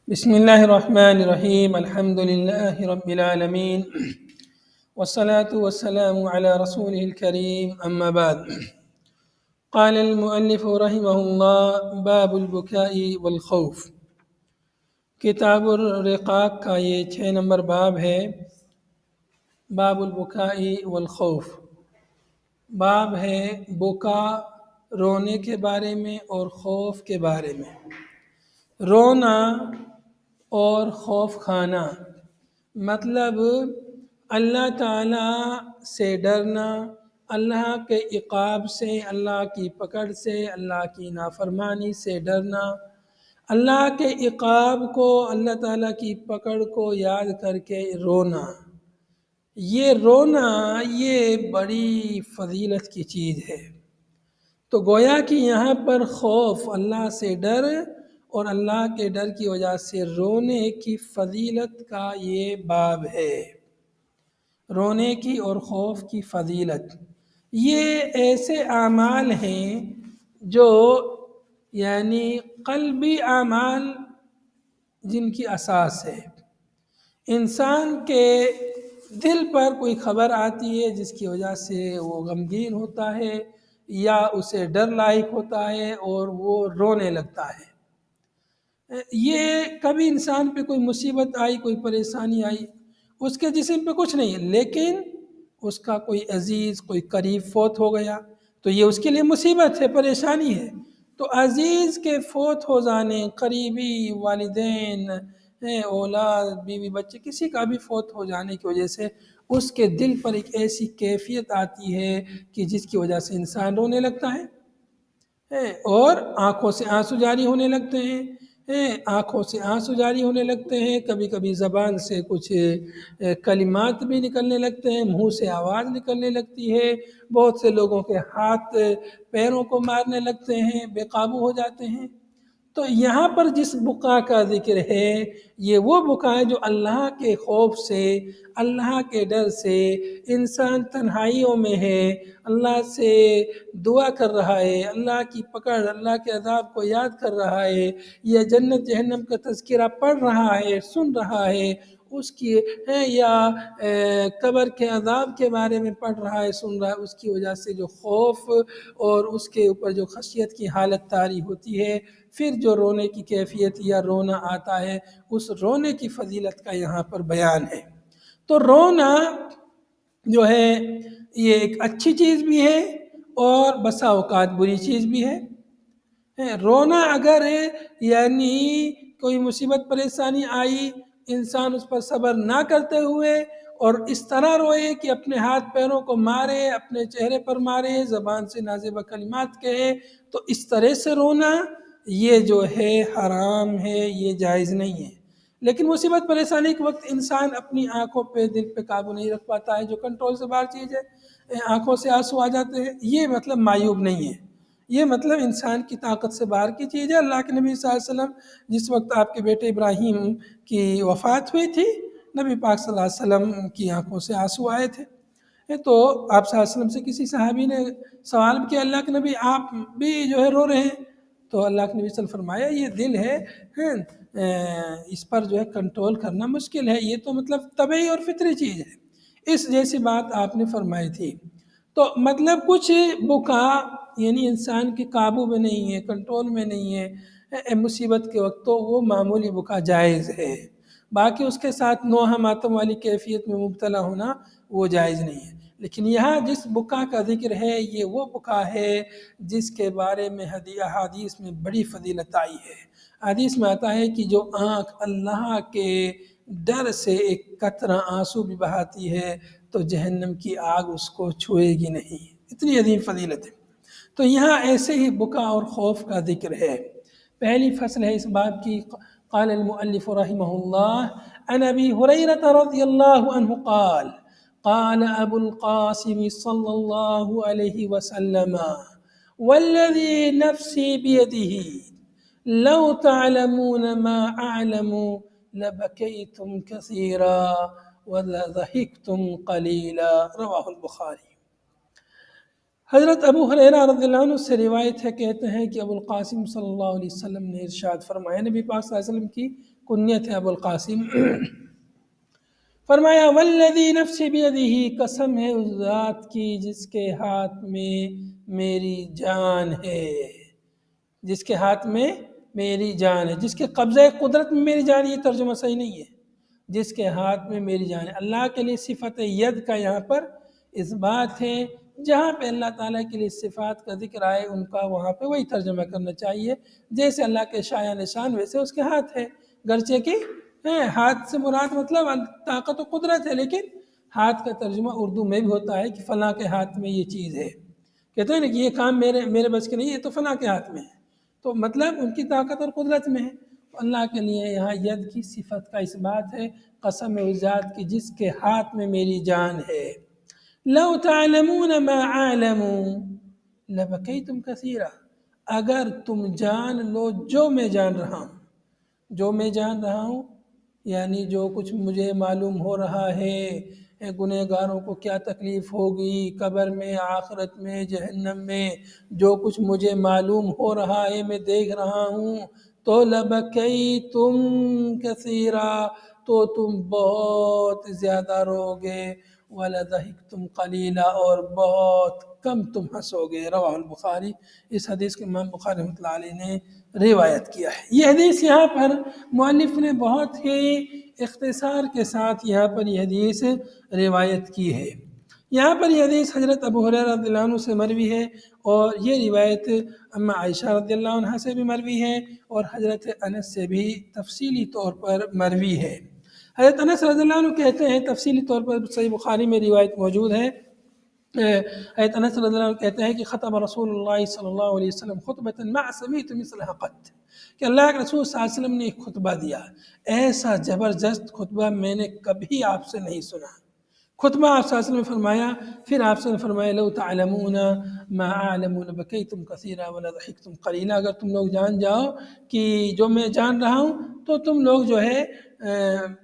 بسم اللہ الرحمن الرحیم الحمد للہ رب العالمین والصلاة والسلام على رسوله الكریم اما بعد قال المؤلف رحمہ اللہ باب البکاء والخوف۔ کتاب الرقاق کا یہ 6 نمبر باب ہے، باب البکاء والخوف۔ باب ہے بکا رونے کے بارے میں اور خوف کے بارے میں۔ رونا اور خوف کھانا مطلب اللہ تعالیٰ سے ڈرنا، اللہ کے عقاب سے، اللہ کی پکڑ سے، اللہ کی نافرمانی سے ڈرنا، اللہ کے عقاب کو، اللہ تعالیٰ کی پکڑ کو یاد کر کے رونا۔ یہ بڑی فضیلت کی چیز ہے۔ تو گویا کہ یہاں پر خوف، اللہ سے ڈر اور اللہ کے ڈر کی وجہ سے رونے کی فضیلت کا یہ باب ہے۔ رونے کی اور خوف کی فضیلت، یہ ایسے اعمال ہیں جو یعنی قلبی اعمال جن کی اساس ہے۔ انسان کے دل پر کوئی خبر آتی ہے جس کی وجہ سے وہ غمگین ہوتا ہے یا اسے ڈر لاحق ہوتا ہے اور وہ رونے لگتا ہے۔ یہ کبھی انسان پہ کوئی مصیبت آئی، کوئی پریشانی آئی، اس کے جسم پہ کچھ نہیں ہے، لیکن اس کا کوئی عزیز، کوئی قریب فوت ہو گیا تو یہ اس کے لیے مصیبت ہے، پریشانی ہے۔ تو عزیز کے فوت ہو جانے، قریبی والدین، اولاد، بیوی بچے، کسی کا بھی فوت ہو جانے کی وجہ سے اس کے دل پر ایک ایسی کیفیت آتی ہے کہ جس کی وجہ سے انسان رونے لگتا ہے اور آنکھوں سے آنسو جاری ہونے لگتے ہیں، کبھی کبھی زبان سے کچھ کلمات بھی نکلنے لگتے ہیں، منہ سے آواز نکلنے لگتی ہے، بہت سے لوگوں کے ہاتھ پیروں کو مارنے لگتے ہیں، بے قابو ہو جاتے ہیں۔ تو یہاں پر جس بکا کا ذکر ہے، یہ وہ بکا ہے جو اللہ کے خوف سے، اللہ کے ڈر سے، انسان تنہائیوں میں ہے، اللہ سے دعا کر رہا ہے، اللہ کی پکڑ، اللہ کے عذاب کو یاد کر رہا ہے، یا جنت جہنم کا تذکرہ پڑھ رہا ہے، سن رہا ہے، اس کی یا قبر کے عذاب کے بارے میں پڑھ رہا ہے، سن رہا ہے، اس کی وجہ سے جو خوف اور اس کے اوپر جو خشیت کی حالت طاری ہوتی ہے، پھر جو رونے کی کیفیت یا رونا آتا ہے، اس رونے کی فضیلت کا یہاں پر بیان ہے۔ تو رونا جو ہے یہ ایک اچھی چیز بھی ہے اور بسا اوقات بری چیز بھی ہے۔ رونا اگر یعنی کوئی مصیبت پریشانی آئی، انسان اس پر صبر نہ کرتے ہوئے اور اس طرح روئے کہ اپنے ہاتھ پیروں کو مارے، اپنے چہرے پر مارے، زبان سے نازیبہ کلمات کہے، تو اس طرح سے رونا یہ جو ہے حرام ہے، یہ جائز نہیں ہے۔ لیکن مصیبت پریشانی کے وقت انسان اپنی آنکھوں پہ، دل پہ قابو نہیں رکھ پاتا ہے، جو کنٹرول سے باہر چیز ہے، آنکھوں سے آنسو آ جاتے ہیں، یہ مطلب معیوب نہیں ہے، یہ مطلب انسان کی طاقت سے باہر کی چیز ہے۔ اللہ کے نبی صلی اللہ علیہ وسلم جس وقت آپ کے بیٹے ابراہیم کی وفات ہوئی تھی، نبی پاک صلی اللہ علیہ وسلم کی آنکھوں سے آنسو آئے تھے۔ تو آپ صلی اللہ علیہ وسلم سے کسی صحابی نے سوال کیا، اللہ کے نبی آپ بھی جو ہے رو رہے ہیں؟ تو اللہ کے نبی صلی اللہ علیہ وسلم فرمایا، یہ دل ہے، اس پر جو ہے کنٹرول کرنا مشکل ہے، یہ تو مطلب طبعی اور فطری چیز ہے۔ اس جیسی بات آپ نے فرمائی تھی۔ تو مطلب کچھ بکا یعنی انسان کے قابو میں نہیں ہے، کنٹرول میں نہیں ہے مصیبت کے وقت، تو وہ معمولی بکا جائز ہے۔ باقی اس کے ساتھ نوحہ ماتم والی کیفیت میں مبتلا ہونا وہ جائز نہیں ہے۔ لیکن یہاں جس بکا کا ذکر ہے، یہ وہ بکا ہے جس کے بارے میں حدیث میں بڑی فضیلت آئی ہے۔ حدیث میں آتا ہے کہ جو آنکھ اللہ کے ڈر سے ایک قطرہ آنسو بھی بہاتی ہے تو جہنم کی آگ اس کو چھوئے گی نہیں، اتنی عظیم فضیلت ہے۔ تو یہاں ایسے ہی بکا اور خوف کا ذکر ہے۔ پہلی فصل ہے اس باب کی، قال المؤلف رحمہ اللہ عن ابی ہریرہ رضی اللہ عنہ قال قال ابو القاسم صلی اللہ علیہ وسلم والذی نفسی بیدہ لو تعلمون ما اعلم لبکیتم کثیرا ولضحکتم قلیلا، رواہ البخاری۔ حضرت ابو ہریرہ رضی اللہ عنہ سے روایت ہے، کہتے ہیں کہ ابو القاسم صلی اللہ علیہ وسلم نے ارشاد فرمایا، نبی پاک صلی اللہ علیہ وسلم کی کنیت ہے ابو القاسم، فرمایا والذی نفسی بیدہ، قسم ہے اس ذات کی جس کے ہاتھ میں میری جان ہے، جس کے ہاتھ میں میری جان ہے، جس کے قبضہ قدرت میں میری جان، یہ ترجمہ صحیح نہیں ہے، جس کے ہاتھ میں میری جان ہے۔ اللہ کے لیے صفت ید کا یہاں پر اس بات ہے، جہاں پہ اللہ تعالیٰ کے لیے صفات کا ذکر آئے ان کا وہاں پہ وہی ترجمہ کرنا چاہیے، جیسے اللہ کے شایان نشان ویسے اس کے ہاتھ ہے، گرچہ کہ ہاتھ سے مراد مطلب طاقت و قدرت ہے، لیکن ہاتھ کا ترجمہ اردو میں بھی ہوتا ہے کہ فلاں کے ہاتھ میں یہ چیز ہے، کہتے ہیں نا کہ یہ کام میرے بس کے نہیں، یہ تو فلاں کے ہاتھ میں ہے، تو مطلب ان کی طاقت اور قدرت میں ہے۔ اللہ کے لیے یہاں ید کی صفت کا اس بات ہے، قسم اس ذات کی جس کے ہاتھ میں میری جان ہے، لو تعلمون ما اعلم لبکیتم کثیرا، اگر تم جان لو جو میں جان رہا ہوں، جو میں جان رہا ہوں یعنی جو کچھ مجھے معلوم ہو رہا ہے، گنہگاروں کو کیا تکلیف ہوگی قبر میں، آخرت میں، جہنم میں، جو کچھ مجھے معلوم ہو رہا ہے میں دیکھ رہا ہوں، تو لبکیتم کثیرا، تو تم بہت زیادہ روگے، وَلَضَحِكْتُمْ قَلِيلًا، اور بہت کم تم ہنسو گے۔ رواہ البخاری، اس حدیث کے امام بخاری رحمۃ اللہ علیہ نے روایت کیا ہے۔ یہ حدیث یہاں پر مؤلف نے بہت ہی اختصار کے ساتھ یہاں پر یہ حدیث روایت کی ہے۔ یہاں پر یہ حدیث حضرت ابو ہریرہ رضی اللہ عنہ سے مروی ہے، اور یہ روایت اما عائشہ رضی اللہ عنہ سے بھی مروی ہے، اور حضرت انس سے بھی تفصیلی طور پر مروی ہے۔ حضرت انس رضی اللہ عنہ کہتے ہیں، تفصیلی طور پر صحیح بخاری میں روایت موجود ہے، حضرت انس رضی اللہ عنہ کہتے ہیں کہ خطب رسول اللہ صلی اللہ علیہ وسلم خطبۃ ما سمعت مثلها قط، کہ اللہ کے رسول صلی اللہ علیہ وسلم نے ایک خطبہ دیا، ایسا زبردست خطبہ میں نے کبھی آپ سے نہیں سنا۔ خطبہ آپ صلی اللہ علیہ وسلم نے فرمایا، پھر آپ صلی اللہ علیہ وسلم نے فرمایا لو تعلمون ما اعلم لبکیتم کثیرا ولضحکتم قلیلا، اگر تم لوگ جان جاؤ کہ جو میں جان رہا ہوں تو تم لوگ جو ہے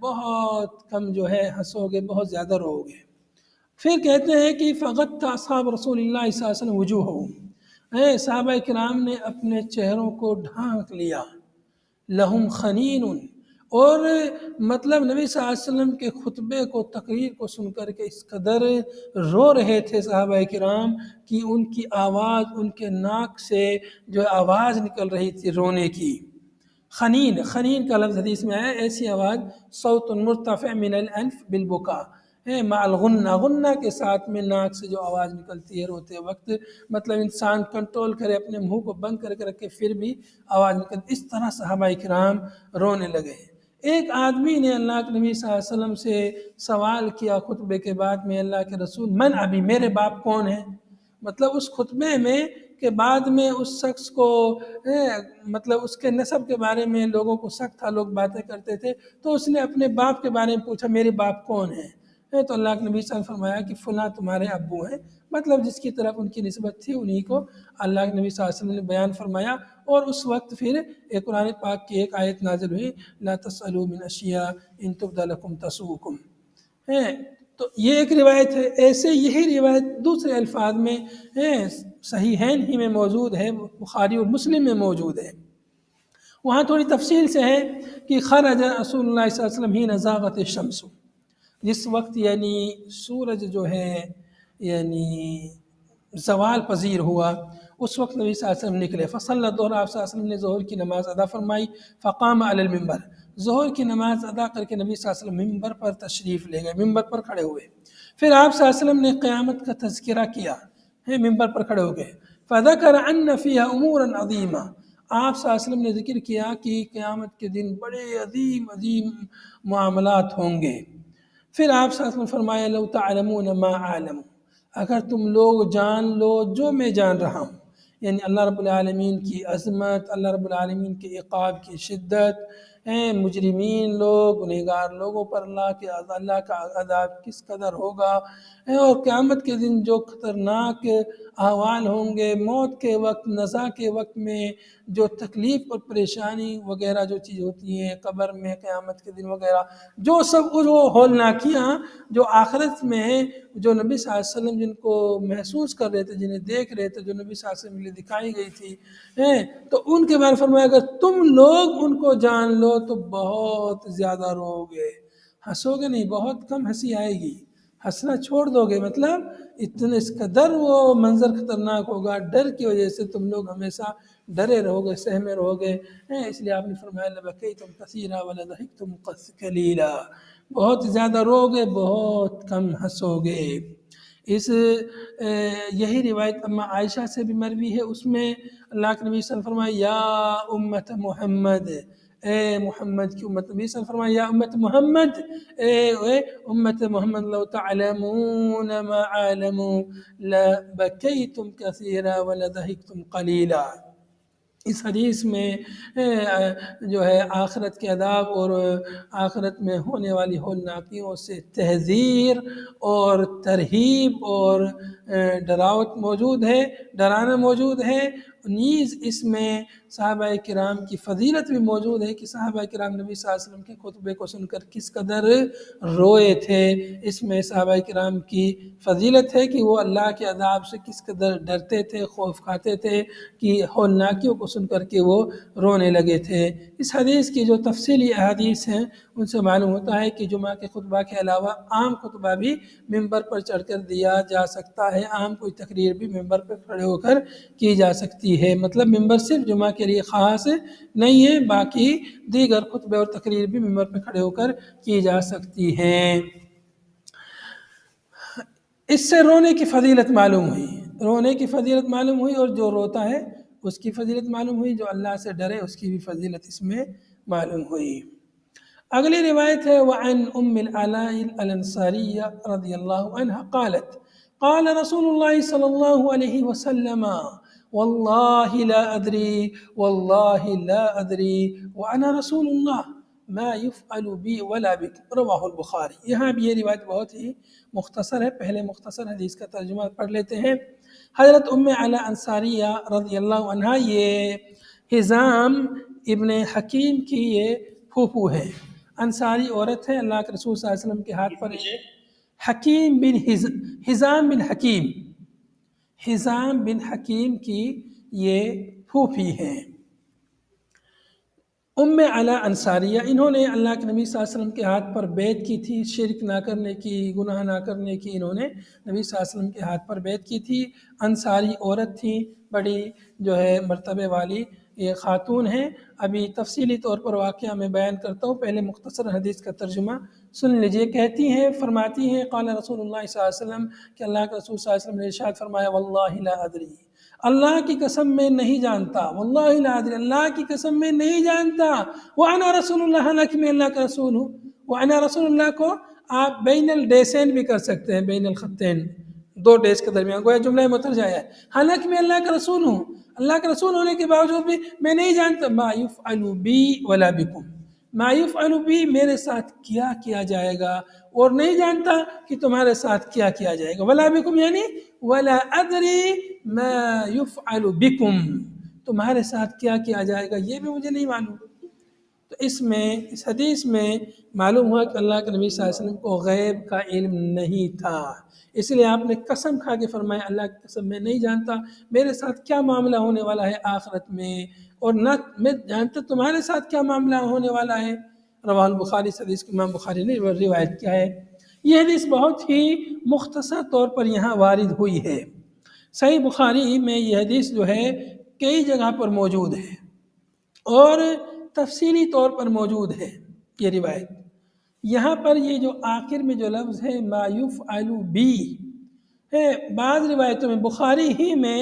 بہت کم جو ہے ہنسو گے، بہت زیادہ رو گے۔ پھر کہتے ہیں کہ فغط اصحاب رسول اللہ صلی اللہ علیہ وسلم وجوہہم، صحابہ کرام نے اپنے چہروں کو ڈھانک لیا، لہم خنین، اور مطلب نبی صلی اللہ علیہ وسلم کے خطبے کو، تقریر کو سن کر کے اس قدر رو رہے تھے صحابہ کرام کہ ان کی آواز، ان کے ناک سے جو آواز نکل رہی تھی رونے کی۔ خنین، خنین کا لفظ حدیث میں آیا، ایسی آواز صوت مرتفع من الانف بالبکا، مع الغنہ، غنہ کے ساتھ میں ناک سے جو آواز نکلتی ہے روتے وقت، مطلب انسان کنٹرول کرے، اپنے منہ کو بند کر کے رکھے پھر بھی آواز نکلتی، اس طرح صحابہ کرام رونے لگے۔ ایک آدمی نے اللہ کے نبی صلی اللہ علیہ وسلم سے سوال کیا خطبے کے بعد میں، اللہ کے رسول من ابی، میرے باپ کون ہیں؟ مطلب اس خطبے میں کے بعد میں اس شخص کو مطلب اس کے نسب کے بارے میں لوگوں کو شک تھا، لوگ باتیں کرتے تھے، تو اس نے اپنے باپ کے بارے میں پوچھا میرے باپ کون ہیں؟ تو اللہ کے نبی صلی اللہ علیہ وسلم نے فرمایا کہ فلاں تمہارے ابو ہیں، مطلب جس کی طرف ان کی نسبت تھی انہی کو اللہ کے نبی صلی اللہ علیہ وسلم نے بیان فرمایا۔ اور اس وقت پھر ایک قرآن پاک کی ایک آیت نازل ہوئی، لا تسألوا من اشیاء ان تبد لکم تسؤکم، تو یہ ایک روایت ہے۔ ایسے یہی روایت دوسرے الفاظ میں صحیحین ہی میں موجود ہے، بخاری اور مسلم میں موجود ہے، وہاں تھوڑی تفصیل سے ہے کہ خرج رسول اللہ صلی اللہ علیہ وسلم حین زاغت الشمس، جس وقت یعنی سورج جو ہے یعنی زوال پذیر ہوا، اس وقت نبی صلی اللہ علیہ وسلم نکلے، فصلی الظہر، آپ صلی اللہ علیہ وسلم نے ظہر کی نماز ادا فرمائی، فقام علی المنبر، ظہر کی نماز ادا کر کے نبی صلی اللہ علیہ وسلم ممبر پر تشریف لے گئے، ممبر پر کھڑے ہوئے، پھر آپ صلی اللہ علیہ وسلم نے قیامت کا تذکرہ کیا، ممبر پر کھڑے ہو گئے، فذکر ان فیہا امورا عظیمہ، آپ صلی اللہ علیہ وسلم نے ذکر کیا کہ قیامت کے دن بڑے عظیم عظیم معاملات ہوں گے۔ پھر آپ صلی اللہ علیہ وسلم فرمایا لو تعلمون ما اعلم، اگر تم لوگ جان لو جو میں جان رہا ہوں، یعنی اللہ رب العالمین کی عظمت، اللہ رب العالمین کے عقاب کی شدت، ہیں مجرمین لوگ، گنہگار لوگوں پر اللہ کا عذاب کس قدر ہوگا، اور قیامت کے دن جو خطرناک احوال ہوں گے، موت کے وقت، نزا کے وقت میں جو تکلیف اور پریشانی وغیرہ جو چیز ہوتی ہیں قبر میں، قیامت کے دن وغیرہ، جو سب وہ ہولناکیاں جو آخرت میں ہیں، جو نبی صلی اللہ علیہ وسلم جن کو محسوس کر رہے تھے، جنہیں دیکھ رہے تھے، جو نبی صلی اللہ علیہ وسلم کے لیے دکھائی گئی تھی، تو ان کے بارے میں فرمایا اگر تم لوگ ان کو جان لو تو بہت زیادہ رو گے، ہنسو گے نہیں، بہت کم ہنسی آئے گی، ہنسنا چھوڑ دو گے، مطلب اتنے اس قدر وہ منظر خطرناک ہوگا، ڈر کی وجہ سے تم لوگ ہمیشہ ڈرے رہو گے، سہمے رہو گے، اس لیے آپ نے فرمایا لبکیتم کثیرا ولضحکتم قلیلا، بہت زیادہ رو گے، بہت کم ہنسو گے۔ یہی روایت اما عائشہ سے بھی مروی ہے، اس میں اللہ کے نبی صلی اللہ علیہ وسلم فرمایا یا امت محمد، اے محمد کی امت، نبی صلی اللہ علیہ وسلم فرمایا یا امت محمد، اے امت محمد لو تعلمون ما عالموا لبکیتم کثیرا ولضحکتم قلیلا۔ اس حدیث میں جو ہے آخرت کے عذاب اور آخرت میں ہونے والی ہولناکیوں سے تحذیر اور ترہیب اور ڈراوت موجود ہے، ڈرانا موجود ہے، نیز اس میں صحابہ کرام کی فضیلت بھی موجود ہے کہ صحابہ کرام نبی صلی اللہ علیہ وسلم کے خطبے کو سن کر کس قدر روئے تھے، اس میں صحابہ کرام کی فضیلت ہے کہ وہ اللہ کے عذاب سے کس قدر ڈرتے تھے، خوف کھاتے تھے کہ ہولناکیوں کو سن کر کے وہ رونے لگے تھے۔ اس حدیث کی جو تفصیلی احادیث ہیں ان سے معلوم ہوتا ہے کہ جمعہ کے خطبہ کے علاوہ عام خطبہ بھی ممبر پر چڑھ کر دیا جا سکتا ہے، عام کوئی تقریر بھی ممبر پر کھڑے ہو کر کی جا سکتی ہے، مطلب ممبر صرف جمعہ کے لیے خاص نہیں ہے، باقی دیگر خطبے اور تقریر بھی ممبر پر کھڑے ہو کر کی جا سکتی ہیں۔ اس سے رونے کی فضیلت معلوم ہوئی، رونے کی فضیلت معلوم ہوئی، اور جو روتا ہے اس کی فضیلت معلوم ہوئی، جو اللہ سے ڈرے اس کی بھی فضیلت اس میں معلوم ہوئی۔ اگلی روایت ہے وعن ام العلاء الانصاریہ رضی اللہ عنہ قالت قال رسول اللہ صلی اللہ علیہ وسلم واللہ لا ادری واللہ لا ادری وانا رسول اللہ ما يفعل بی ولا بکم رواہ البخاری۔ یہاں بھی یہ روایت بہت ہی مختصر ہے، پہلے مختصر حدیث کا ترجمہ پڑھ لیتے ہیں۔ حضرت ام علاء انصاریہ رضی اللہ عنہ یہ حزام ابن حکیم کی یہ پھوپھو ہے، انصاری عورت ہے، اللہ کے رسول صلی اللہ علیہ وسلم کے ہاتھ پر حکیم بن حزام بن حکیم، حزام بن حکیم کی یہ پھوپھی ہیں۔ ام علاء انصاریہ انہوں نے اللہ کے نبی صلی اللہ علیہ وسلم کے ہاتھ پر بیعت کی تھی، شرک نہ کرنے کی، گناہ نہ کرنے کی، انہوں نے نبی صلی اللہ علیہ وسلم کے ہاتھ پر بیعت کی تھی، انصاری عورت تھی، بڑی جو ہے مرتبے والی یہ خاتون ہیں۔ ابھی تفصیلی طور پر واقعہ میں بیان کرتا ہوں، پہلے مختصر حدیث کا ترجمہ سن لیجئے۔ کہتی ہیں، فرماتی ہیں قال رسول اللہ صلی اللہ علیہ وسلم کہ اللہ کے رسول صلی اللہ علیہ وسلم نے ارشاد فرمایا واللہ لا ادری، اللہ کی قسم میں نہیں جانتا، واللہ لا ادری، اللہ کی قسم میں نہیں جانتا، وانا رسول اللہ، حالانکہ میں اللہ کا رسول ہوں۔ وانا رسول اللہ کو آپ بین الڈیسین بھی کر سکتے ہیں، بین الخطین، دو ڈیس کے درمیان، گویا جملہ مترجمہ ہے، حالانکہ میں اللہ کا رسول ہوں، اللہ کے رسول ہونے کے باوجود بھی میں نہیں جانتا ما یفعل بی ولا بکم، ما یفعل بی میرے ساتھ کیا کیا جائے گا، اور نہیں جانتا کہ تمہارے ساتھ کیا کیا جائے گا، ولا بکم یعنی ولا ادری ما یفعل بکم، تمہارے ساتھ کیا کیا جائے گا یہ بھی مجھے نہیں معلوم۔ تو اس حدیث میں معلوم ہوا کہ اللہ کے نبی صلی اللہ علیہ وسلم کو غیب کا علم نہیں تھا، اس لیے آپ نے قسم کھا کے فرمایا اللہ کی قسم میں نہیں جانتا میرے ساتھ کیا معاملہ ہونے والا ہے آخرت میں، اور نہ میں جانتا تمہارے ساتھ کیا معاملہ ہونے والا ہے۔ رواہ البخاری، حدیث کو امام بخاری نے روایت کیا ہے۔ یہ حدیث بہت ہی مختصر طور پر یہاں وارد ہوئی ہے، صحیح بخاری میں یہ حدیث جو ہے کئی جگہ پر موجود ہے اور تفصیلی طور پر موجود ہے یہ روایت۔ یہاں پر یہ جو آخر میں جو لفظ ہے ما یفعل بی ہے، بعض روایتوں میں بخاری ہی میں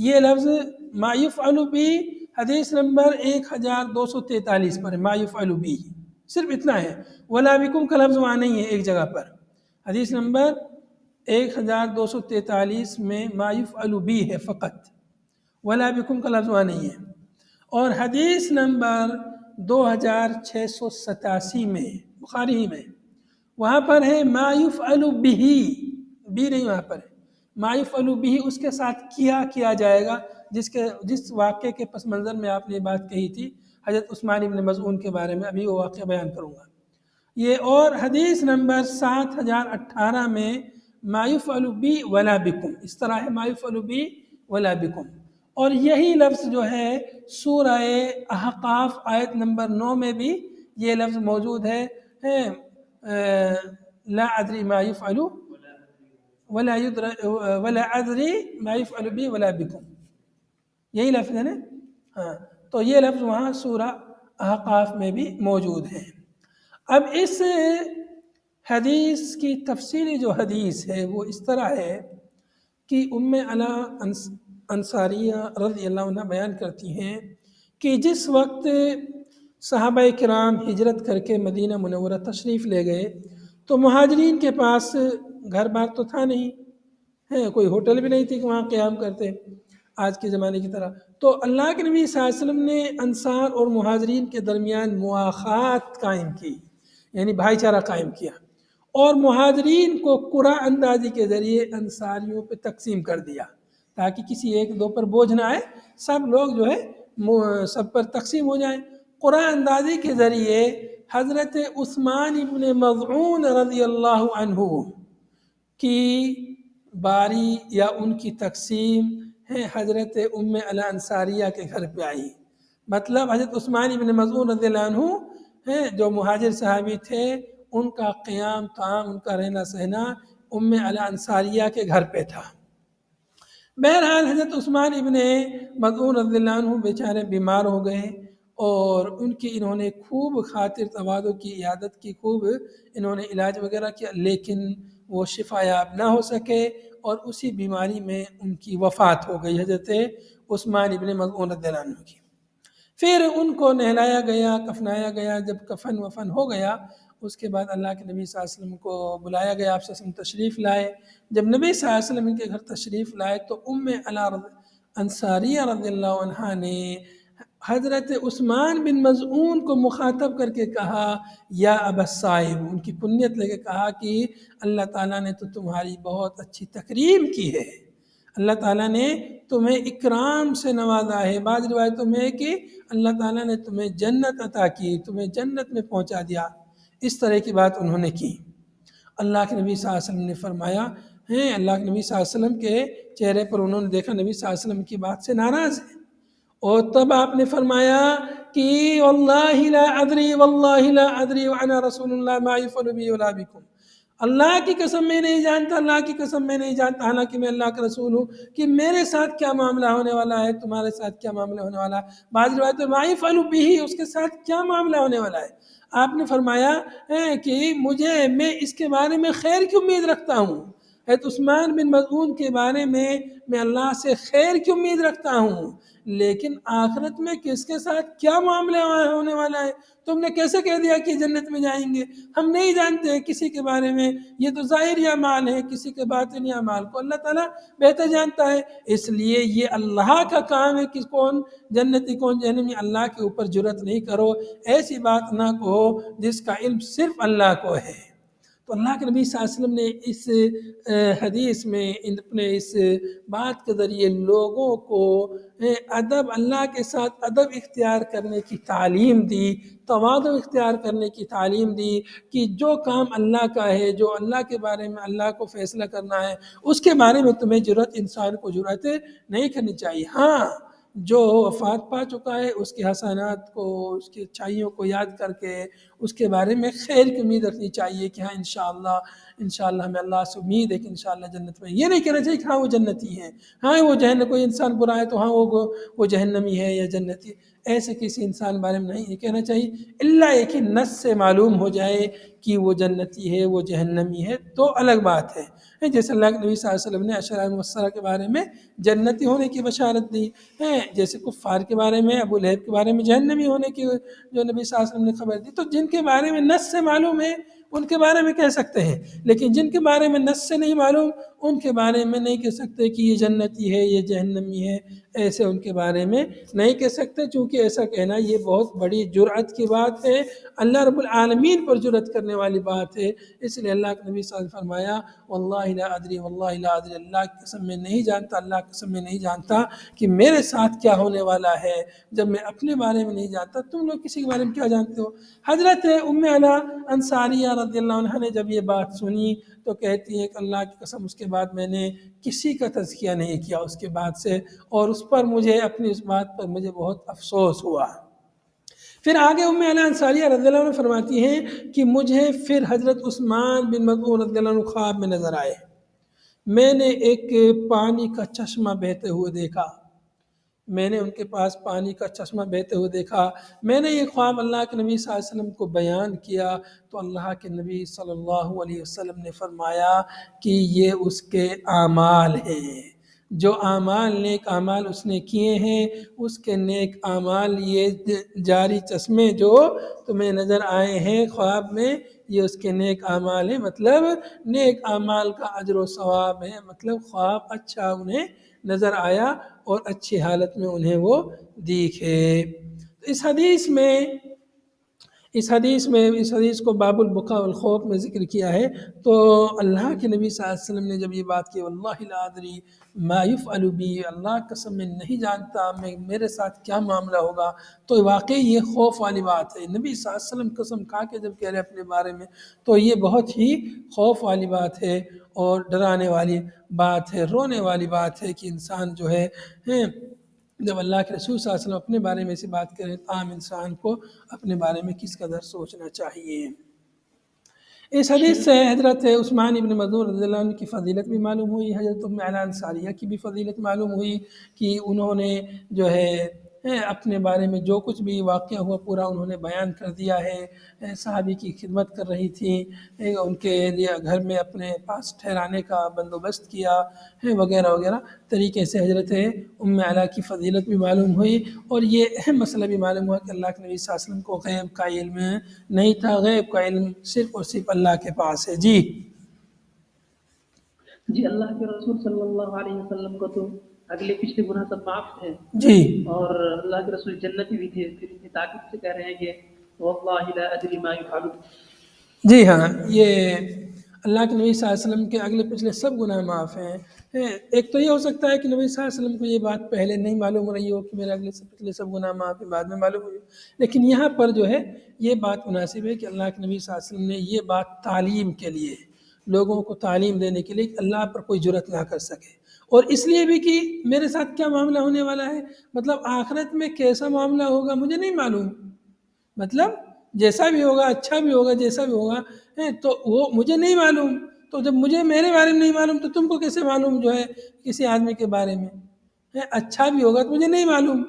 یہ لفظ ما یفعل بی حدیث نمبر 1243 پر ہے، ما یفعل بی صرف اتنا ہے، ولا بکم کا لفظ وہاں نہیں ہے ایک جگہ پر، حدیث نمبر 1243 میں ما یفعل بی ہے فقط، ولا بکم کا لفظ وہاں نہیں ہے۔ اور حدیث نمبر 2687 میں بخاری ہی میں، وہاں پر ہے ما یفعل بہ، بھی نہیں وہاں پر ہے، ما یفعل بہ اس کے ساتھ کیا جائے گا، جس واقعے کے پس منظر میں آپ نے یہ بات کہی تھی حضرت عثمان بن مظعون کے بارے میں، ابھی وہ واقعہ بیان کروں گا یہ۔ اور حدیث نمبر 7018 میں ما یفعل بی ولا بکم، اس طرح ہے ما یفعل بی ولا بکم۔ اور یہی لفظ جو ہے سورہ احقاف آیت نمبر 9 میں بھی یہ لفظ موجود ہے، لا ادری ما یفعل ولا ادری ما یفعل بی ولا بکم، یہی لفظ ہے نا، ہاں، تو یہ لفظ وہاں سورہ احقاف میں بھی موجود ہے۔ اب اس حدیث کی تفصیلی جو حدیث ہے وہ اس طرح ہے کہ ام علا انصاریہ رضی اللہ عنہ بیان کرتی ہیں کہ جس وقت صحابہ کرام ہجرت کر کے مدینہ منورہ تشریف لے گئے تو مہاجرین کے پاس گھر بار تو تھا نہیں ہے، کوئی ہوٹل بھی نہیں تھی کہ وہاں قیام کرتے آج کے زمانے کی طرح، تو اللہ کے نبی صلی اللہ علیہ وسلم نے انصار اور مہاجرین کے درمیان مواخات قائم کی، یعنی بھائی چارہ قائم کیا، اور مہاجرین کو قرعہ اندازی کے ذریعے انصاریوں پہ تقسیم کر دیا تاکہ کسی ایک دو پر بوجھ نہ آئے، سب لوگ جو ہے سب پر تقسیم ہو جائیں۔ قرعہ اندازی کے ذریعے حضرت عثمان بن مظعون رضی اللہ عنہ کی باری یا ان کی تقسیم ہے حضرت ام علا انصاریہ کے گھر پہ آئی، مطلب حضرت عثمان بن مظعون رضی اللہ عنہ جو مہاجر صحابی تھے، ان کا قیام قام، ان کا رہنا سہنا ام علا انصاریہ کے گھر پہ تھا۔ بہرحال حضرت عثمان ابن مظعون رضی اللہ عنہ بیچارے بیمار ہو گئے، اور ان کی انہوں نے خوب خاطر تواضع کی، عیادت کی، خوب انہوں نے علاج وغیرہ کیا، لیکن وہ شفا یاب نہ ہو سکے، اور اسی بیماری میں ان کی وفات ہو گئی حضرت عثمان ابن مظعون رضی اللہ عنہ کی۔ پھر ان کو نہلایا گیا، کفنایا گیا، جب کفن وفن ہو گیا اس کے بعد اللہ کے نبی صلی اللہ علیہ وسلم کو بلایا گیا، آپ صلی اللہ علیہ وسلم تشریف لائے۔ جب نبی صلی اللہ علیہ وسلم ان کے گھر تشریف لائے تو ام علا انصاریہ رضی اللہ عنہ نے حضرت عثمان بن مظعون کو مخاطب کر کے کہا یا ابا الصائب، ان کی کنیت لے کے کہا کہ اللہ تعالیٰ نے تو تمہاری بہت اچھی تکریم کی ہے، اللہ تعالیٰ نے تمہیں اکرام سے نوازا ہے، بعض روایتوں میں ہے کہ اللہ تعالیٰ نے تمہیں جنت عطا کی، تمہیں جنت میں پہنچا دیا، اس طرح کی بات انہوں نے کی۔ اللہ کے نبی صلی اللہ علیہ وسلم نے فرمایا اللہ کے نبی صلی اللہ علیہ وسلم کے چہرے پر انہوں نے دیکھا نبی صلی اللہ علیہ وسلم کی بات سے ناراض ہے، اور تب آپ نے فرمایا کہ واللہ لا ادری وانا رسول اللہ ما یفعل بی ولا بکم، اللہ کی قسم میں نہیں جانتا، اللہ کی قسم میں نہیں جانتا، حالانکہ میں اللہ کا رسول ہوں، کہ میرے ساتھ کیا معاملہ ہونے والا ہے، تمہارے ساتھ کیا معاملہ ہونے والا ہے، بعض روایت میں ما یفعل بہ، اس کے ساتھ کیا معاملہ ہونے والا ہے۔ آپ نے فرمایا کہ میں اس کے بارے میں خیر کی امید رکھتا ہوں، حضرت عثمان بن مظعون کے بارے میں اللہ سے خیر کی امید رکھتا ہوں، لیکن آخرت میں کس کے ساتھ کیا معاملہ ہونے والا ہے تم نے کیسے کہہ دیا کہ جنت میں جائیں گے، ہم نہیں جانتے کسی کے بارے میں، یہ تو ظاہری اعمال ہے، کسی کے باطنی اعمال کو اللہ تعالیٰ بہتر جانتا ہے، اس لیے یہ اللہ کا کام ہے کہ کون جنتی کون جہنمی، اللہ کے اوپر جرأت نہیں کرو، ایسی بات نہ کہو جس کا علم صرف اللہ کو ہے۔ تو اللہ کے نبی صلی اللہ علیہ وسلم نے اس حدیث میں اپنے اس بات کے ذریعے لوگوں کو ادب، اللہ کے ساتھ ادب اختیار کرنے کی تعلیم دی، تواضع اختیار کرنے کی تعلیم دی، کہ جو کام اللہ کا ہے، جو اللہ کے بارے میں اللہ کو فیصلہ کرنا ہے، اس کے بارے میں تمہیں جرأت، انسان کو جرأت نہیں کرنی چاہیے۔ ہاں، جو وفات پا چکا ہے اس کے حسنات کو، اس کی اچھائیوں کو یاد کر کے اس کے بارے میں خیر کی امید رکھنی چاہیے کہ ہاں انشاءاللہ ہمیں اللہ سے امید ہے کہ انشاءاللہ جنت میں، یہ نہیں کہنا چاہیے کہ ہاں وہ جنتی ہیں، ہاں وہ کوئی انسان برا ہے تو ہاں وہ جہنمی ہے یا جنتی، ایسے کسی انسان بارے میں نہیں کہنا چاہیے، اللہ ایک ہی نص سے معلوم ہو جائے کہ وہ جنتی ہے، وہ جہنمی ہے تو الگ بات ہے۔ جیسے اللہ کے نبی صلی اللہ علیہ وسلم نے عشرہ مبشرہ کے بارے میں جنتی ہونے کی بشارت دی، جیسے کفار کے بارے میں، ابو لہب کے بارے میں جہنمی ہونے کی جو نبی صلی اللہ علیہ وسلم نے خبر دی، تو جن کے بارے میں نص سے معلوم ہے ان کے بارے میں کہہ سکتے ہیں، لیکن جن کے بارے میں نص سے نہیں معلوم ان کے بارے میں نہیں کہہ سکتے کہ یہ جنتی ہے یہ جہنمی ہے، ایسے ان کے بارے میں نہیں کہہ سکتے، چونکہ ایسا کہنا یہ بہت بڑی جرأت کی بات ہے، اللہ رب العالمین پر جرأت کرنے والی بات ہے۔ اس لیے اللہ کے نبی صلی اللہ علیہ وسلم فرمایا واللہ لا ادری واللہ لا ادری، اللہ کی قسم میں نہیں جانتا، اللہ کی قسم میں نہیں جانتا کہ میرے ساتھ کیا ہونے والا ہے۔ جب میں اپنے بارے میں نہیں جانتا تم لوگ کسی کے بارے میں کیا جانتے ہو؟ حضرت ام علا انصاریہ رضی اللہ عنہ نے جب یہ بات سنی تو کہتی ہے کہ اللہ کی قسم اس کے بعد میں نے کسی کا تزکیہ نہیں کیا اس کے بعد سے، اور اس پر مجھے اپنی اس بات پر مجھے بہت افسوس ہوا۔ پھر آگے ام علا انصاریہ رضی اللہ عنہ فرماتی ہیں کہ مجھے پھر حضرت عثمان بن مظعون رضی اللہ عنہ خواب میں نظر آئے، میں نے ایک پانی کا چشمہ بہتے ہوئے دیکھا، میں نے ان کے پاس پانی کا چشمہ بہتے ہوئے دیکھا، میں نے یہ خواب اللہ کے نبی صلی اللہ علیہ وسلم کو بیان کیا تو اللہ کے نبی صلی اللہ علیہ وسلم نے فرمایا کہ یہ اس کے اعمال ہیں، جو اعمال نیک اعمال اس نے کیے ہیں اس کے نیک اعمال، یہ جاری چشمے جو تمہیں نظر آئے ہیں خواب میں یہ اس کے نیک اعمال ہیں، مطلب نیک اعمال کا اجر و ثواب ہے، مطلب خواب اچھا انہیں نظر آیا اور اچھی حالت میں انہیں وہ دیکھے۔ اس حدیث کو باب البکا والخوف میں ذکر کیا ہے، تو اللہ کے نبی صلی اللہ علیہ وسلم نے جب یہ بات کی واللہ لا ادری ما یفعل بی، اللہ قسم میں نہیں جانتا میرے ساتھ کیا معاملہ ہوگا، تو واقعی یہ خوف والی بات ہے۔ نبی صلی اللہ علیہ وسلم قسم کھا کے جب کہہ رہے اپنے بارے میں تو یہ بہت ہی خوف والی بات ہے اور ڈرانے والی بات ہے، رونے والی بات ہے کہ انسان جو ہے جب اللہ کے رسول صلی اللہ علیہ وسلم اپنے بارے میں ایسی بات کریں تو عام انسان کو اپنے بارے میں کس قدر سوچنا چاہیے۔ اس حدیث سے حضرت عثمان ابن مظعون رضی اللہ عنہ کی فضیلت بھی معلوم ہوئی، حضرت ام علا انصاریہ کی بھی فضیلت معلوم ہوئی کہ انہوں نے جو ہے اپنے بارے میں جو کچھ بھی واقعہ ہوا پورا انہوں نے بیان کر دیا ہے، صحابی کی خدمت کر رہی تھیں، ان کے لیے گھر میں اپنے پاس ٹھہرانے کا بندوبست کیا وغیرہ وغیرہ طریقے سے حضرت ام علا کی فضیلت بھی معلوم ہوئی، اور یہ اہم مسئلہ بھی معلوم ہوا کہ اللہ کے نبی صلی اللہ علیہ وسلم کو غیب کا علم نہیں تھا، غیب کا علم صرف اور صرف اللہ کے پاس ہے۔ جی اللہ کے رسول صلی اللہ علیہ وسلم کو تو اگلے پچھلے گناہ سب معاف تھے جی، اور اللہ کے رسول جنتی بھی تھے، پھر اتنی تاکید سے کہہ رہے ہیں کہ واللہ لا ادری ما یفعل۔ جی ہاں، یہ اللہ کے نبی صلی اللہ علیہ وسلم کے اگلے پچھلے سب گناہ معاف ہیں۔ ایک تو یہ ہو سکتا ہے کہ نبی صلی اللہ علیہ وسلم کو یہ بات پہلے نہیں معلوم ہو رہی ہو کہ میرے اگلے سے پچھلے سب گناہ معاف ہیں، بعد میں معلوم ہوئی، لیکن یہاں پر جو ہے یہ بات مناسب ہے کہ اللہ کے نبی صلی اللہ علیہ وسلم نے یہ بات تعلیم کے لیے، لوگوں کو تعلیم دینے کے لیے کہ اللہ پر کوئی جرأت نہ کر سکے، اور اس لیے بھی کہ میرے ساتھ کیا معاملہ ہونے والا ہے، مطلب آخرت میں کیسا معاملہ ہوگا مجھے نہیں معلوم، مطلب جیسا بھی ہوگا اچھا بھی ہوگا جیسا بھی ہوگا تو وہ مجھے نہیں معلوم، تو جب مجھے میرے بارے میں نہیں معلوم تو تم کو کیسے معلوم جو ہے کسی آدمی کے بارے میں اچھا بھی ہوگا تو مجھے نہیں معلوم۔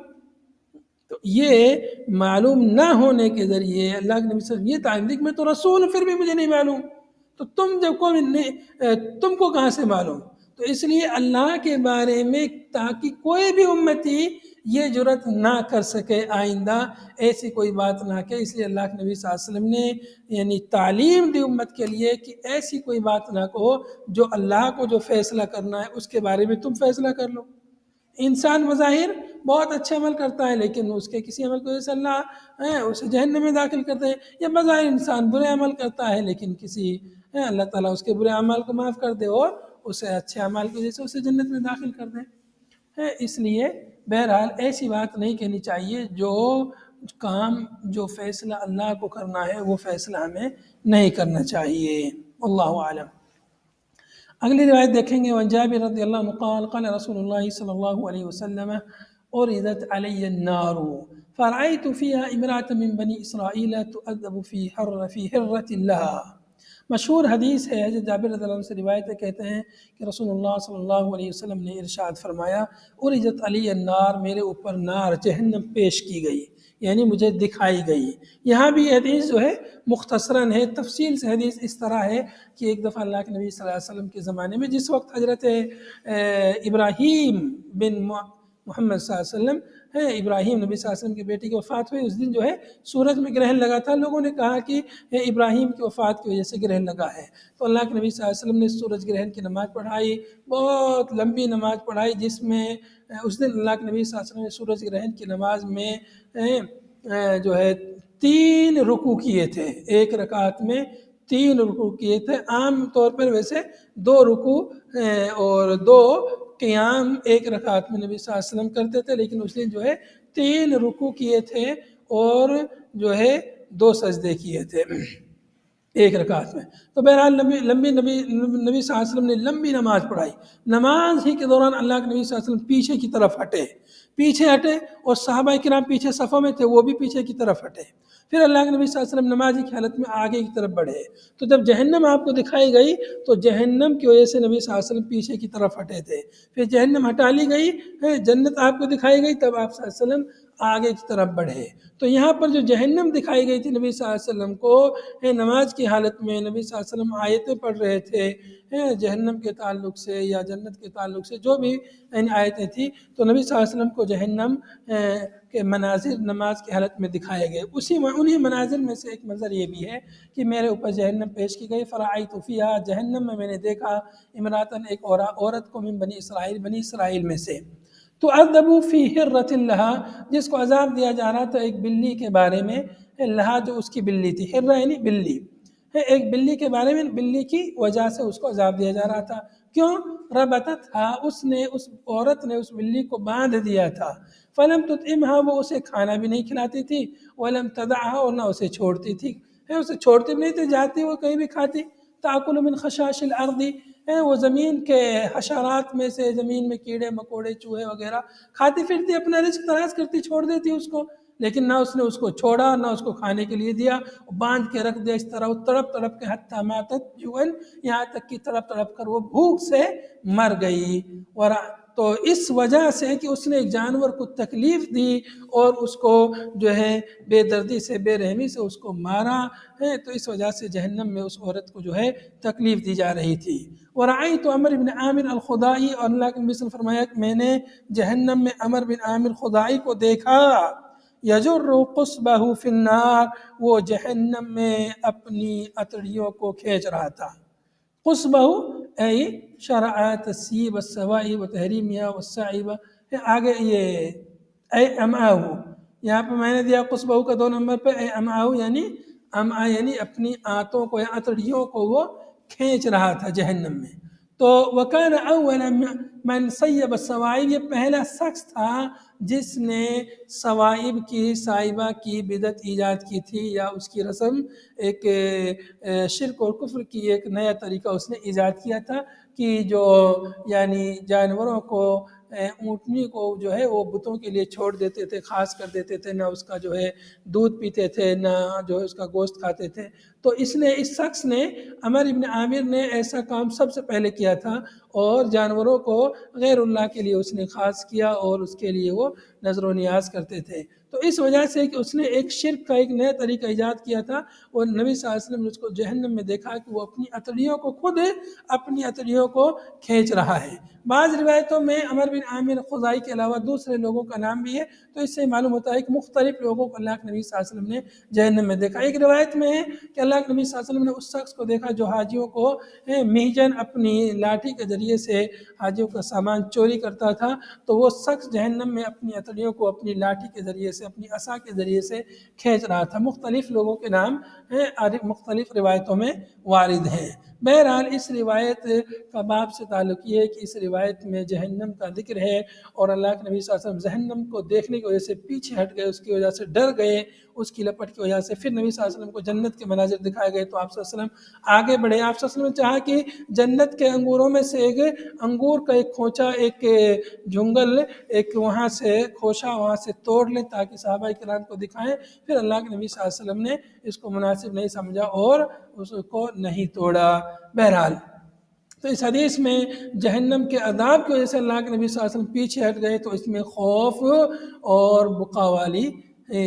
تو یہ معلوم نہ ہونے کے ذریعے اللہ کے نبی صلی اللہ علیہ وسلم یہ تعلیم دی کہ میں تو رسول ہوں پھر بھی مجھے نہیں معلوم، تو تم کو کہاں سے معلوم؟ تو اس لیے اللہ کے بارے میں تاکہ کوئی بھی امتی یہ جرأت نہ کر سکے آئندہ ایسی کوئی بات نہ کہ، اس لیے اللہ کے نبی صلی اللہ علیہ وسلم نے یعنی تعلیم دی امت کے لیے کہ ایسی کوئی بات نہ کہو، جو اللہ کو جو فیصلہ کرنا ہے اس کے بارے میں تم فیصلہ کر لو۔ انسان بظاہر بہت اچھے عمل کرتا ہے لیکن اس کے کسی عمل کو جیسے اللہ اسے جہنم میں داخل کرتے ہیں، یا بظاہر انسان برے عمل کرتا ہے لیکن کسی اللہ تعالیٰ اس کے برے اعمال کو معاف کر دے اور اسے اچھے اعمال کی وجہ سے اسے جنت میں داخل کر دے۔ اس لیے بہرحال ایسی بات نہیں کہنی چاہیے، جو کام جو فیصلہ اللہ کو کرنا ہے وہ فیصلہ ہمیں نہیں کرنا چاہیے۔ اللہ عالم۔ اگلی روایت دیکھیں گے، وعن جابر رضی اللہ عنہ قال قال رسول اللہ صلی اللہ علیہ وسلم عرضت علی النار فرأيت فيها امرأة من بني اسرائیل تؤدب في حرة لها۔ مشہور حدیث ہے، حضرت جابر رضی اللہ عنہ سے روایت ہے، کہتے ہیں کہ رسول اللہ صلی اللہ علیہ وسلم نے ارشاد فرمایا عرضت علی النار، میرے اوپر نار جہنم پیش کی گئی، یعنی مجھے دکھائی گئی۔ یہاں بھی حدیث جو ہے مختصراً ہے، تفصیل سے حدیث اس طرح ہے کہ ایک دفعہ اللہ کے نبی صلی اللہ علیہ وسلم کے زمانے میں جس وقت حضرت ابراہیم بن محمد صلی اللہ علیہ وسلم ابراہیم نبی صلی اللہ علیہ وسلم کی بیٹی کی وفات ہوئی، اس دن جو ہے سورج میں گرہن لگا تھا. لوگوں نے کہا کہ ابراہیم کی وفات کی وجہ سے گرہن لگا ہے. تو اللہ کے نبی صلی اللہ علیہ وسلم نے سورج گرہن کی نماز پڑھائی، بہت لمبی نماز پڑھائی، جس میں اس دن اللہ کے نبی صلی اللہ علیہ وسلم نے سورج گرہن کی نماز میں جو ہے 3 رکوع کیے تھے. ایک رکعت میں 3 رکوع کیے تھے. عام طور پر ویسے 2 رکوع اور 2 قیام ایک رکعت میں نبی صلی اللہ علیہ وسلم کرتے تھے، لیکن اس دن جو ہے 3 رکوع کیے تھے اور جو ہے 2 سجدے کیے تھے ایک رکعت میں. تو بہرحال نبی صلی اللہ علیہ وسلم نے لمبی نماز پڑھائی. نماز ہی کے دوران اللہ کے نبی صلی اللہ علیہ وسلم پیچھے کی طرف ہٹے اور صحابہ کرام پیچھے صفوں میں تھے، وہ بھی پیچھے کی طرف ہٹے. پھر اللہ کے نبی صلی اللہ علیہ وسلم نمازی کی حالت میں آگے کی طرف بڑھے. تو جب جہنم آپ کو دکھائی گئی تو جہنم کی وجہ سے نبی صلی اللہ علیہ وسلم پیچھے کی طرف ہٹے تھے. پھر جہنم ہٹا لی گئی، جنت آپ کو دکھائی گئی، تب آپ صلی اللہ علیہ وسلم آگے کی طرف بڑھے. تو یہاں پر جو جہنم دکھائی گئی تھی نبی صلی اللہ علیہ وسلم کو، نماز کی حالت میں نبی صلی اللہ علیہ وسلم آیتیں پڑھ رہے تھے جہنم کے تعلق سے یا جنت کے تعلق سے، جو بھی آیتیں تھیں، تو نبی صلی اللہ علیہ وسلم کو جہنم کے مناظر نماز کی حالت میں دکھائے گئے. انہی مناظر میں سے ایک منظر یہ بھی ہے کہ میرے اوپر جہنم پیش کی گئی. فرأیت فیہا، جہنم میں نے دیکھا امرأتن، ایک عورت کو، من بنی اسرائیل میں سے، تعذب فی ہرۃ لہا، جس کو عذاب دیا جا رہا تھا ایک بلی کے بارے میں، لہا جو اس کی بلی تھی، ہرہ یعنی بلی، ایک بلی کے بارے میں، بلی کی وجہ سے اس کو عذاب دیا جا رہا تھا. کیوں؟ ربطتھا، اس عورت نے اس بلی کو باندھ دیا تھا. فلم تطعمھا، وہ اسے کھانا بھی نہیں کھلاتی تھی. ولم تدعھا، اور نہ اسے چھوڑتی تھی، اسے چھوڑتی بھی نہیں تھی، جاتی وہ کہیں بھی کھاتی. تاکل من خشاش الارض، وہ زمین کے حشرات میں سے، زمین میں کیڑے مکوڑے چوہے وغیرہ کھاتی پھرتی، اپنا رزق تلاش کرتی، چھوڑ دیتی اس کو. لیکن نہ اس نے اس کو چھوڑا، نہ اس کو کھانے کے لیے دیا، باندھ کے رکھ دیا اس طرح. وہ تڑپ تڑپ کے حتی ماتت جوعاً، یہاں تک کہ تڑپ تڑپ کر وہ بھوک سے مر گئی. تو اس وجہ سے کہ اس نے ایک جانور کو تکلیف دی اور اس کو جو ہے بے دردی سے، بے رحمی سے اس کو مارا ہے، تو اس وجہ سے جہنم میں اس عورت کو جو ہے تکلیف دی جا رہی تھی. ورأیت عمر بن عامر الخزاعی، اور اللہ کے نبی صلی اللہ علیہ وسلم فرمایا کہ میں نے جہنم میں عمر بن عامر خزاعی کو دیکھا، یجر قصبہ فی النار، وہ جہنم میں اپنی اتڑیوں کو کھینچ رہا تھا. قصبہ ای شرع تسیب السوائی و تحریمیہ والسعیب، آگے یہ اے امعاہ، یہاں پہ میں نے دیا قصبہ کا 2 نمبر پہ، اے امعاہ یعنی امعاہ یعنی اپنی آنتوں کو یا اتڑیوں کو وہ کھینچ رہا تھا جہنم میں. تو وکان اول من سیب السوائب، یہ پہلا شخص تھا جس نے سوائب کی، سائبہ کی بدعت ایجاد کی تھی، یا اس کی رسم، ایک شرک اور کفر کی ایک نیا طریقہ اس نے ایجاد کیا تھا کہ جو یعنی جانوروں کو، اونٹنی کو جو ہے وہ بتوں کے لیے چھوڑ دیتے تھے، خاص کر دیتے تھے، نہ اس کا جو ہے دودھ پیتے تھے، نہ جو ہے اس کا گوشت کھاتے تھے. تو اس شخص نے، عمر ابن عامر نے ایسا کام سب سے پہلے کیا تھا، اور جانوروں کو غیر اللہ کے لیے اس نے خاص کیا اور اس کے لیے وہ نظر و نیاز کرتے تھے. تو اس وجہ سے کہ اس نے ایک شرک کا ایک نیا طریقہ ایجاد کیا تھا، اور نبی صلی اللہ علیہ وسلم نے اس کو جہنم میں دیکھا کہ وہ اپنی اتڑیوں کو، خود اپنی اتڑیوں کو کھینچ رہا ہے. بعض روایتوں میں عمر بن عامر خزاعی کے علاوہ دوسرے لوگوں کا نام بھی ہے، تو اس سے معلوم ہوتا ہے کہ مختلف لوگوں کو اللہ کے نبی صلی اللہ علیہ وسلم نے جہنم میں دیکھا. ایک روایت میں ہے کہ اللہ کے نبی صلی اللہ علیہ وسلم نے اس شخص کو دیکھا جو حاجیوں کو مہجن، اپنی لاٹھی کے ذریعے سے حاجیوں کا سامان چوری کرتا تھا. تو وہ شخص جہنم میں اپنی اتڑیوں کو اپنی لاٹھی کے ذریعے سے، اپنی عصا کے ذریعے سے کھینچ رہا تھا. مختلف لوگوں کے نام مختلف روایتوں میں وارد ہیں. بہرحال اس روایت کا باب سے تعلق یہ ہے کہ اس روایت میں جہنم کا ذکر ہے، اور اللہ کے نبی صلی اللہ علیہ وسلم جہنم کو دیکھنے کی وجہ سے پیچھے ہٹ گئے، اس کی وجہ سے ڈر گئے، اس کی لپٹ کی وجہ سے. پھر نبی صلی اللہ علیہ وسلم کو جنت کے مناظر دکھائے گئے، تو آپ صلی اللہ علیہ وسلم آگے بڑھے. آپ صلی اللہ علیہ وسلم نے چاہا کہ جنت کے انگوروں میں سے ایک انگور کا ایک کھوچا، ایک جنگل، ایک وہاں سے کھوشا وہاں سے توڑ لیں تاکہ صحابہ کرام کو دکھائیں. پھر اللہ کے نبی صلی اللہ علیہ وسلم نے اس کو مناسب نہیں سمجھا اور اس کو نہیں توڑا. بہرحال تو اس حدیث میں جہنم کے عذاب کی وجہ سے اللہ کے نبی صلی اللہ علیہ وسلم پیچھے ہٹ گئے، تو اس میں خوف اور بقا والی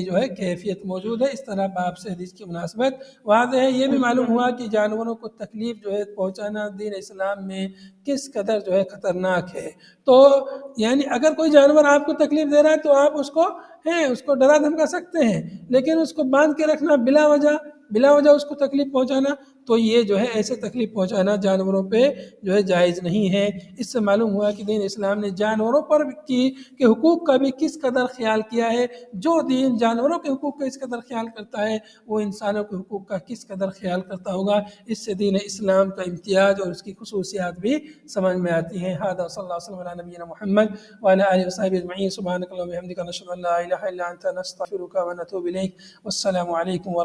جو ہے کیفیت موجود ہے۔ اس طرح باب سے حدیث کی مناسبت واضح ہے۔ یہ بھی معلوم ہوا کہ جانوروں کو تکلیف جو ہے پہنچانا دین اسلام میں کس قدر جو ہے خطرناک ہے۔ تو یعنی اگر کوئی جانور آپ کو تکلیف دے رہا ہے تو آپ اس کو ڈرا دھمکا سکتے ہیں، لیکن اس کو باندھ کے رکھنا بلا وجہ اس کو تکلیف پہنچانا، تو یہ جو ہے ایسے تکلیف پہنچانا جانوروں پہ جو ہے جائز نہیں ہے۔ اس سے معلوم ہوا کہ دین اسلام نے جانوروں پر کے حقوق کا بھی کس قدر خیال کیا ہے۔ جو دین جانوروں کے حقوق کا اس قدر خیال کرتا ہے وہ انسانوں کے حقوق کا کس قدر خیال کرتا ہوگا۔ اس سے دین اسلام کا امتیاز اور اس کی خصوصیات بھی سمجھ میں آتی ہیں۔ ھذا صلی اللہ علیہ وسلم علی نبینا محمد وعلی آلہ وصحبہ اجمعین۔ سبحانک اللہم وبحمدک، نشہد ان لا الہ الا انت، نستغفرک ونتوب الیک۔ والسلام علیکم ورحمۃ اللہ۔